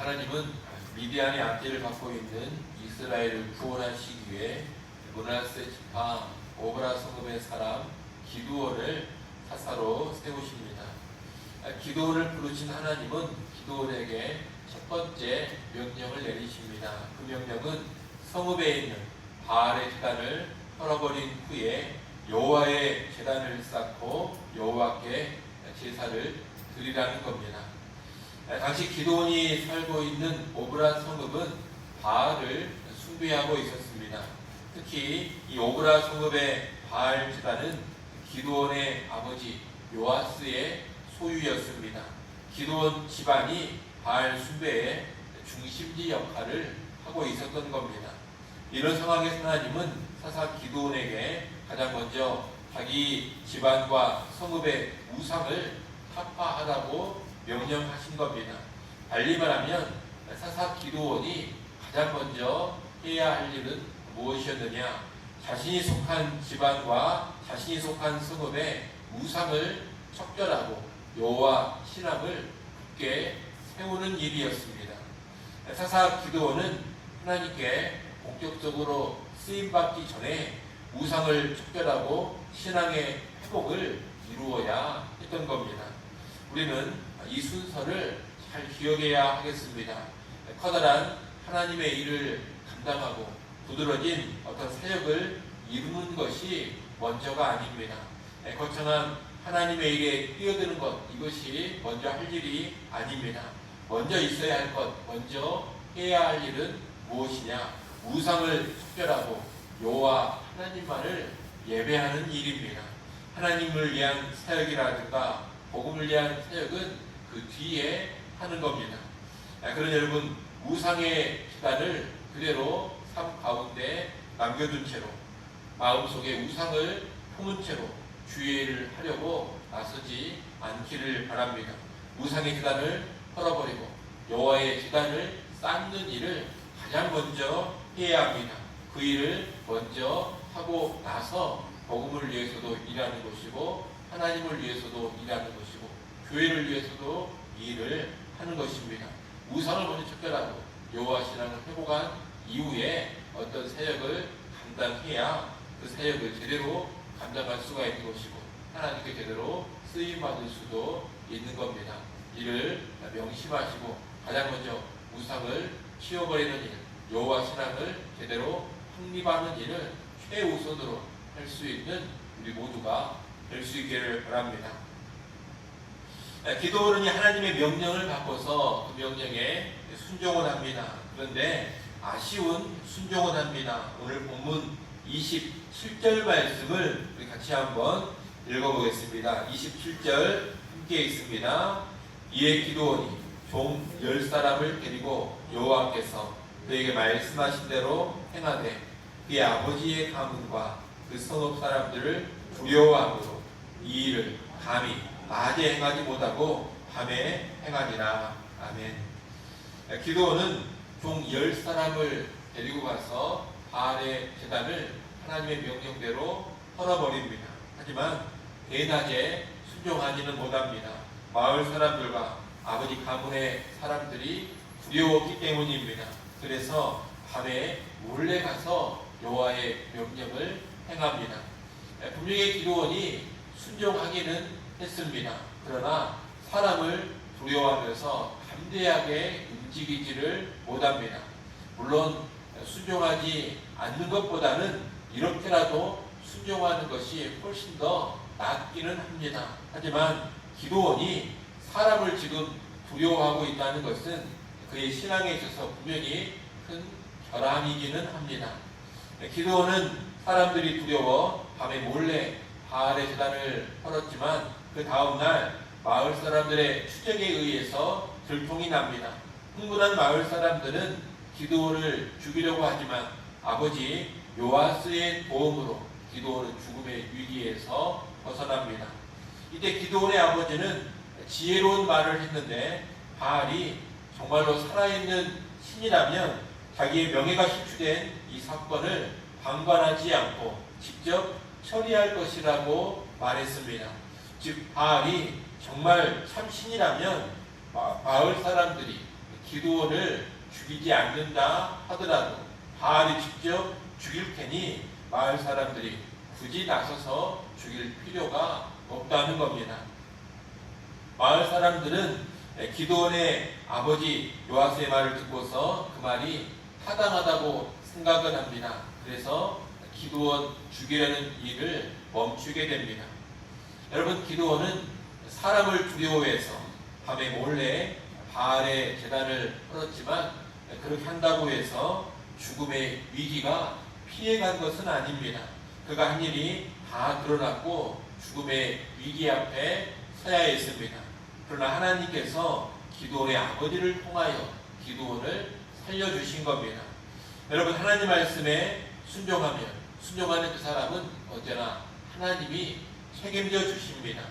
하나님은 미디안의 압제를 받고 있는 이스라엘을 구원하시기 위해 므낫세 지파 오브라 성읍의 사람 기드온을 사사로 세우십니다. 기드온을 부르신 하나님은 기드온에게 첫 번째 명령을 내리십니다. 그 명령은 성읍에 있는 바알의 제단을 털어버린 후에 여호와의 제단을 쌓고 여호와께 제사를 드리라는 겁니다. 당시 기드온이 살고 있는 오브라 성읍은 바알을 숭배하고 있었습니다. 특히 이 오브라 성읍의 바알 제단은 기드온의 아버지 요아스의 소유였습니다. 기드온 집안이 바알 숭배의 중심지 역할을 하고 있었던 겁니다. 이런 상황에서 하나님은 사사 기드온에게 가장 먼저 자기 집안과 성읍의 우상을 타파하라고 명령하신 겁니다. 달리 말하면 사사 기드온이 가장 먼저 해야 할 일은 무엇이었느냐? 자신이 속한 집안과 자신이 속한 성읍의 우상을 척결하고 여호와 신앙을 굳게 세우는 일이었습니다. 사사 기드온은 하나님께 본격적으로 쓰임받기 전에 우상을 척결하고 신앙의 회복을 이루어야 했던 겁니다. 우리는 이 순서를 잘 기억해야 하겠습니다. 커다란 하나님의 일을 감당하고 두드러진 어떤 사역을 이루는 것이 먼저가 아닙니다. 거창한 하나님의 일에 뛰어드는 것, 이것이 먼저 할 일이 아닙니다. 먼저 있어야 할 것, 먼저 해야 할 일은 무엇이냐? 우상을 척결하고 여호와 하나님만을 예배하는 일입니다. 하나님을 위한 사역이라든가 복음을 위한 사역은 그 뒤에 하는 겁니다. 그런 여러분, 우상의 제단을 그대로 삶 가운데 남겨둔 채로 마음속에 우상을 품은 채로 주의를 하려고 나서지 않기를 바랍니다. 우상의 제단을 털어버리고 여호와의 제단을 쌓는 일을 가장 먼저 해야 합니다. 그 일을 먼저 하고 나서 복음을 위해서도 일하는 것이고 하나님을 위해서도 일하는 것이고 교회를 위해서도 일을 하는 것입니다. 우상을 먼저 척결하고 여호와 신앙을 회복한 이후에 어떤 사역을 감당해야 그 사역을 제대로 감당할 수가 있는 것이고 하나님께 제대로 쓰임받을 수도 있는 겁니다. 이를 명심하시고 가장 먼저 우상을 치워버리는 일, 여호와 신앙을 제대로 확립하는 일을 최우선으로 할 수 있는 우리 모두가 될 수 있기를 바랍니다. 기드온이 하나님의 명령을 받고서 그 명령에 순종을 합니다. 그런데 아쉬운 순종을 합니다. 오늘 본문 27절 말씀을 우리 같이 한번 읽어보겠습니다. 27절 함께 있습니다. 이에 기드온이 종 10사람을 데리고 여호와께서 그에게 말씀하신 대로 행하되 그의 아버지의 가문과 그 성읍 사람들을 두려워함으로 이 일을 감히 낮에 행하지 못하고 밤에 행하니라. 아멘. 기드온은 종 10사람을 데리고 가서 바알의 제단을 하나님의 명령대로 털어버립니다. 하지만 대낮에 순종하지는 못합니다. 마을 사람들과 아버지 가문의 사람들이 두려웠기 때문입니다. 그래서 밤에 몰래 가서 여호와의 명령을 행합니다. 분명히 기드온이 순종하기는 했습니다. 그러나 사람을 두려워하면서 담대하게 움직이지를 못합니다. 물론 순종하지 않는 것보다는 이렇게라도 순종하는 것이 훨씬 더 낫기는 합니다. 하지만 기드온이 사람을 지금 두려워하고 있다는 것은 그의 신앙에 있어서 분명히 큰 결함이기는 합니다. 기드온은 사람들이 두려워 밤에 몰래 바알의 제단을 털었지만 그 다음날 마을 사람들의 추적에 의해서 들통이 납니다. 흥분한 마을 사람들은 기드온을 죽이려고 하지만 아버지 요아스의 도움으로 기드온은 죽음의 위기에서 벗어납니다. 이때 기드온의 아버지는 지혜로운 말을 했는데 바알이 정말로 살아있는 신이라면 자기의 명예가 희추된 이 사건을 방관하지 않고 직접 처리할 것이라고 말했습니다. 즉 바알이 정말 참 신이라면 마을 사람들이 기드온을 죽이지 않는다 하더라도 바알이 직접 죽일 테니 마을 사람들이 굳이 나서서 죽일 필요가 없다는 겁니다. 마을 사람들은 기드온의 아버지 요아스의 말을 듣고서 그 말이 타당하다고 생각을 합니다. 그래서 기드온 죽이려는 일을 멈추게 됩니다. 여러분, 기드온은 사람을 두려워해서 밤에 몰래 바알의 제단을 헐었지만 그렇게 한다고 해서 죽음의 위기가 피해간 것은 아닙니다. 그가 한 일이 다 드러났고 죽음의 위기 앞에 서야 했습니다. 그러나 하나님께서 기드온의 아버지를 통하여 기드온을 살려주신 겁니다. 여러분, 하나님 말씀에 순종하는 그 사람은 언제나 하나님이 책임져 주십니다.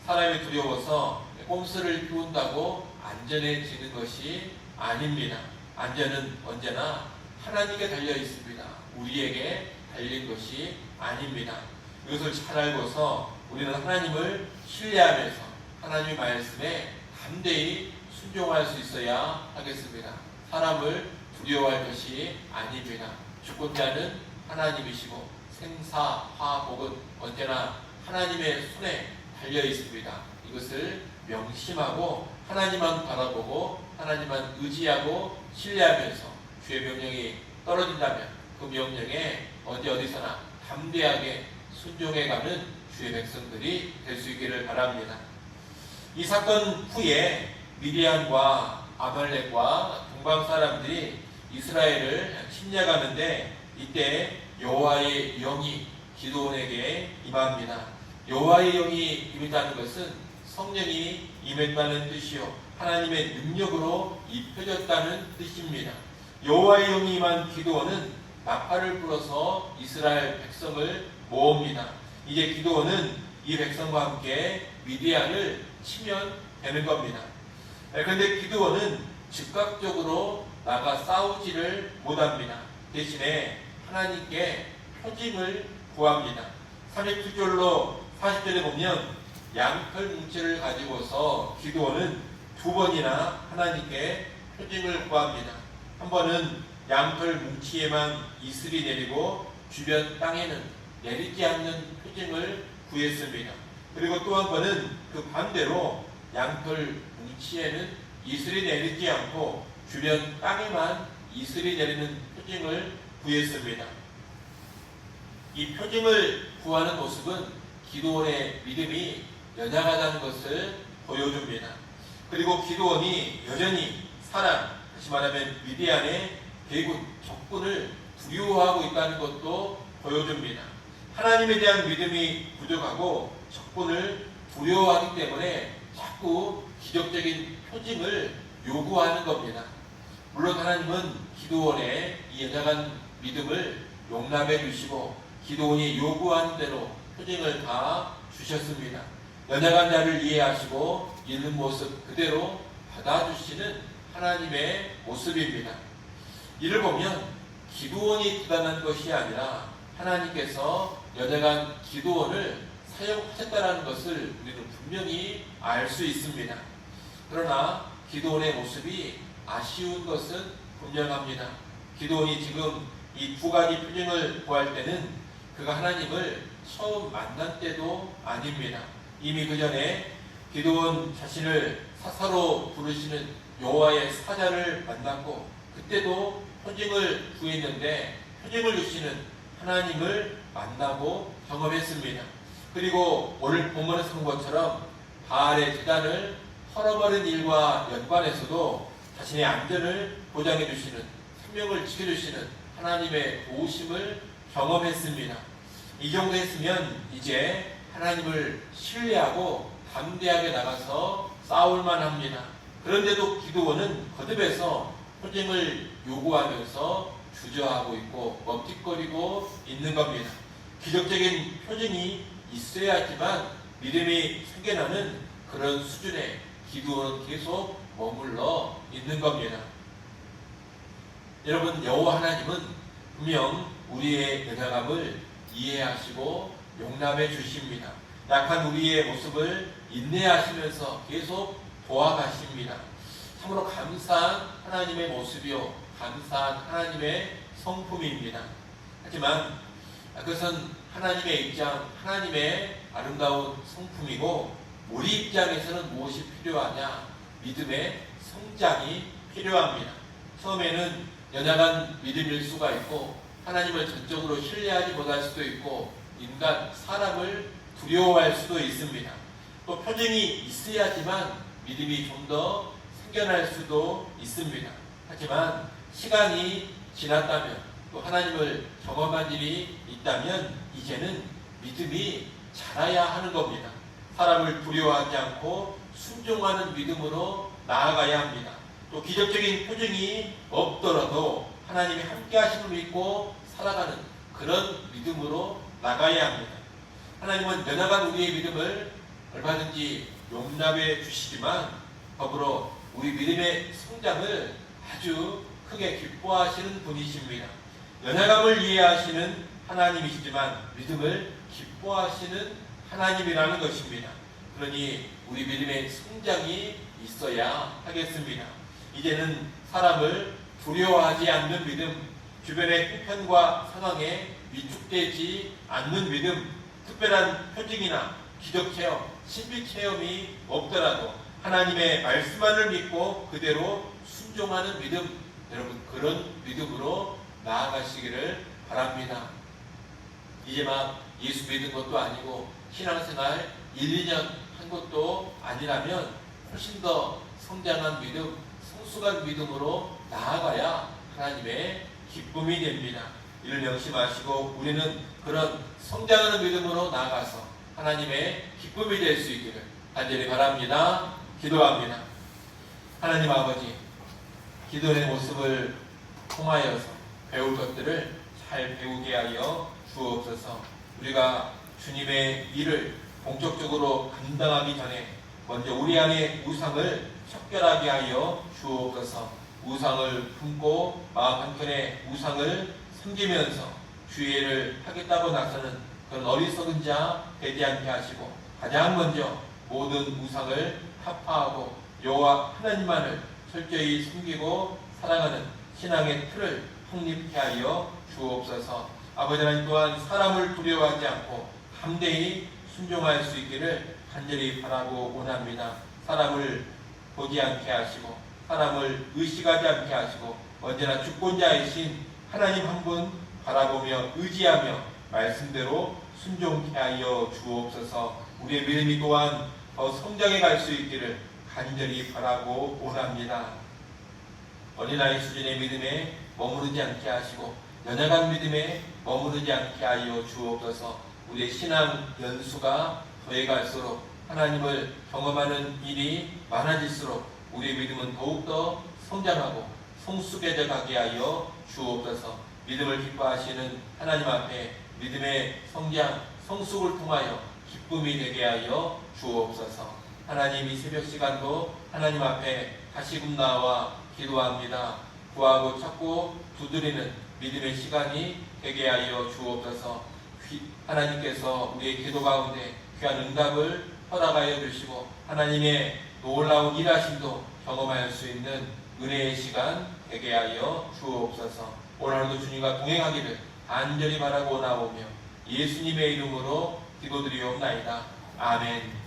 사람이 두려워서 꼼수를 피운다고 안전해지는 것이 아닙니다. 안전은 언제나 하나님께 달려 있습니다. 우리에게 달린 것이 아닙니다. 이것을 잘 알고서 우리는 하나님을 신뢰하면서 하나님의 말씀에 담대히 순종할 수 있어야 하겠습니다. 사람을 두려워할 것이 아닙니다. 주권자는 하나님이시고 생사화복은 언제나 하나님의 손에 달려 있습니다. 이것을 명심하고 하나님만 바라보고 하나님만 의지하고 신뢰하면서 주의 명령이 떨어진다면 그 명령에 어디서나 담대하게 순종해가는 주의 백성들이 될 수 있기를 바랍니다. 이 사건 후에 미디안과 아말렉과 동방 사람들이 이스라엘을 침략하는데 이때 여호와의 영이 기드온에게 임합니다. 여호와의 영이 임했다는 것은 성령이 임했다는 뜻이요 하나님의 능력으로 입혀졌다는 뜻입니다. 여호와의 영이 임한 기드온은 나팔을 불어서 이스라엘 백성을 모읍니다. 이제 기드온은 이 백성과 함께 미디안을 치면 되는 겁니다. 그런데 기드온은 즉각적으로 나가 싸우지를 못합니다. 대신에 하나님께 표징을 구합니다. 37절로 40절에 보면 양털 뭉치를 가지고서 기드온은 두 번이나 하나님께 표징을 구합니다. 한 번은 양털 뭉치에만 이슬이 내리고 주변 땅에는 내리지 않는 표징을 구했습니다. 그리고 또 한 번은 그 반대로 양털 뭉치에는 이슬이 내리지 않고 주변 땅에만 이슬이 내리는 표징을 구했습니다. 이 표징을 구하는 모습은 기드온의 믿음이 연약하다는 것을 보여줍니다. 그리고 기드온이 여전히 다시 말하면 미디안의 대군, 적군을 두려워하고 있다는 것도 보여줍니다. 하나님에 대한 믿음이 부족하고 적군을 두려워하기 때문에 자꾸 기적적인 표징을 요구하는 겁니다. 물론 하나님은 기드온의 이 연약한 믿음을 용납해 주시고 기드온이 요구한 대로 표징을 다 주셨습니다. 연약한 자를 이해하시고 있는 모습 그대로 받아주시는 하나님의 모습입니다. 이를 보면 기드온이 대단한 것이 아니라 하나님께서 연약한 기드온을 사용하셨다는 것을 우리는 분명히 알 수 있습니다. 그러나 기드온의 모습이 아쉬운 것은 분명합니다. 기드온이 지금 이 두 가지 표징을 구할 때는 그가 하나님을 처음 만난 때도 아닙니다. 이미 그 전에 기드온 자신을 사사로 부르시는 여호와의 사자를 만났고 그때도 표징을 구했는데 표징을 주시는 하나님을 만나고 경험했습니다. 그리고 오늘 본문에서 본 것처럼 바알의 제단을 헐어버린 일과 연관해서도 자신의 안전을 보장해 주시는 생명을 지켜주시는 하나님의 도우심을 경험했습니다. 이 정도 했으면 이제 하나님을 신뢰하고 담대하게 나가서 싸울만 합니다. 그런데도 기드온은 거듭해서 표징을 요구하면서 주저하고 있고 멈칫거리고 있는 겁니다. 기적적인 표징이 있어야지만 믿음이 생겨나는 그런 수준에 기드온은 계속 머물러 있는 겁니다. 여러분, 여호와 하나님은 분명 우리의 연약함을 이해하시고 용납해 주십니다. 약한 우리의 모습을 인내하시면서 계속 도와가십니다. 참으로 감사한 하나님의 모습이요 감사한 하나님의 성품입니다. 하지만 그것은 하나님의 입장, 하나님의 아름다운 성품이고 우리 입장에서는 무엇이 필요하냐? 믿음의 성장이 필요합니다. 처음에는 연약한 믿음일 수가 있고 하나님을 전적으로 신뢰하지 못할 수도 있고 인간, 사람을 두려워할 수도 있습니다. 또 표징이 있어야지만 믿음이 좀 더 생겨날 수도 있습니다. 하지만 시간이 지났다면 또 하나님을 경험한 일이 있다면 이제는 믿음이 자라야 하는 겁니다. 사람을 두려워하지 않고 순종하는 믿음으로 나아가야 합니다. 또 기적적인 표징이 없더라도 하나님이 함께 하심을 믿고 살아가는 그런 믿음으로 나가야 합니다. 하나님은 연약한 우리의 믿음을 얼마든지 용납해 주시지만 더불어 우리 믿음의 성장을 아주 크게 기뻐하시는 분이십니다. 연약함을 이해하시는 하나님이시지만 믿음을 기뻐하시는 하나님이라는 것입니다. 그러니 우리 믿음의 성장이 있어야 하겠습니다. 이제는 사람을 두려워하지 않는 믿음, 주변의 형편과 상황에 위축되지 않는 믿음, 특별한 표징이나 기적 체험, 신비 체험이 없더라도 하나님의 말씀만을 믿고 그대로 순종하는 믿음, 여러분 그런 믿음으로 나아가시기를 바랍니다. 이제 막 예수 믿은 것도 아니고 신앙생활 1, 2년 한 것도 아니라면 훨씬 더 성장한 믿음, 성숙한 믿음으로 나아가야 하나님의 기쁨이 됩니다. 이를 명심하시고 우리는 그런 성장하는 믿음으로 나아가서 하나님의 기쁨이 될 수 있기를 간절히 바랍니다. 기도합니다. 하나님 아버지, 기도의 모습을 통하여서 배울 것들을 잘 배우게 하여 주옵소서. 우리가 주님의 일을 본격적으로 감당하기 전에 먼저 우리 안에 우상을 척결하게 하여 주옵소서. 우상을 품고 마음 한켠에 우상을 섬기면서 주의를 하겠다고 나서는 그런 어리석은 자 되지 않게 하시고 가장 먼저 모든 우상을 타파하고 여호와 하나님만을 철저히 섬기고 사랑하는 신앙의 틀을 확립케 하여 주옵소서. 아버지 하나님 또한 사람을 두려워하지 않고 담대히 순종할 수 있기를 간절히 바라고 원합니다. 사람을 보지 않게 하시고 사람을 의식하지 않게 하시고 언제나 주권자이신 하나님 한 분 바라보며 의지하며 말씀대로 순종케 하여 주옵소서. 우리의 믿음이 또한 더 성장해 갈 수 있기를 간절히 바라고 원합니다. 어린아이 수준의 믿음에 머무르지 않게 하시고 연약한 믿음에 머무르지 않게 하여 주옵소서. 우리의 신앙 연수가 더해갈수록 하나님을 경험하는 일이 많아질수록 우리의 믿음은 더욱더 성장하고 성숙해져 가게 하여 주옵소서. 믿음을 기뻐하시는 하나님 앞에 믿음의 성장, 성숙을 통하여 기쁨이 되게 하여 주옵소서. 하나님 이 새벽 시간도 하나님 앞에 다시금 나와 기도합니다. 구하고 찾고 두드리는 믿음의 시간이 되게 하여 주옵소서. 하나님께서 우리의 기도 가운데 귀한 응답을 허락하여 주시고 하나님의 놀라운 일하심도 경험할 수 있는 은혜의 시간 되게 하여 주옵소서. 오늘도 주님과 동행하기를 간절히 바라고 나오며 예수님의 이름으로 기도드리옵나이다. 아멘.